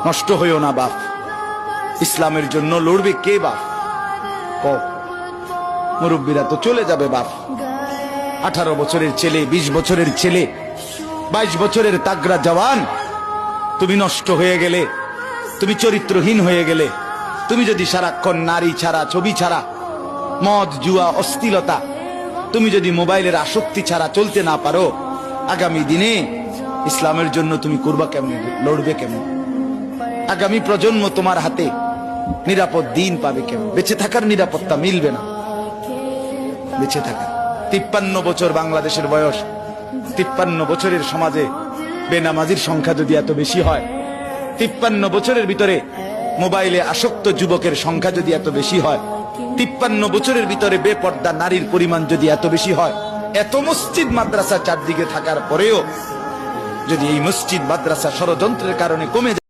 নষ্ট হইও না বাপ। ইসলামের জন্য লড়বে কে বাপ? মুরব্বীরা তো চলে যাবে বাপ। 18 বছরের ছেলে, 20 বছরের ছেলে, 22 বছরের তাগড়া জওয়ান, তুমি নষ্ট হয়ে গেলে, তুমি চরিত্রহীন হয়ে গেলে, তুমি যদি সারাক্ষণ নারী ছাড়া, ছবি ছাড়া, মদ জুয়া অশ্লীলতা, তুমি যদি মোবাইলের আসক্তি ছাড়া চলতে না পারো, আগামী দিনে ইসলামের জন্য তুমি করবা কেমনে, লড়বে কেমন? আগামী প্রজন্ম তোমার হাতে নিরাপদ দিন পাবে কেমন? বেঁচে থাকার নিরাপত্তা মিলবে না। বেঁচে থাকা 53 বছর বাংলাদেশের বয়স, 53 বছরের সমাজে বেনামাজির সংখ্যা যদি এত বেশি হয়, 53 বছরের ভিতরে মোবাইলে আসক্ত যুবকের সংখ্যা যদি এত বেশি হয়, 53 বছরের ভিতরে বেপর্দা নারীর পরিমাণ যদি এত বেশি হয়, এত মসজিদ মাদ্রাসা চারদিকে থাকার পরেও যদি এই মসজিদ মাদ্রাসা ষড়যন্ত্রের কারণে কমে যায়,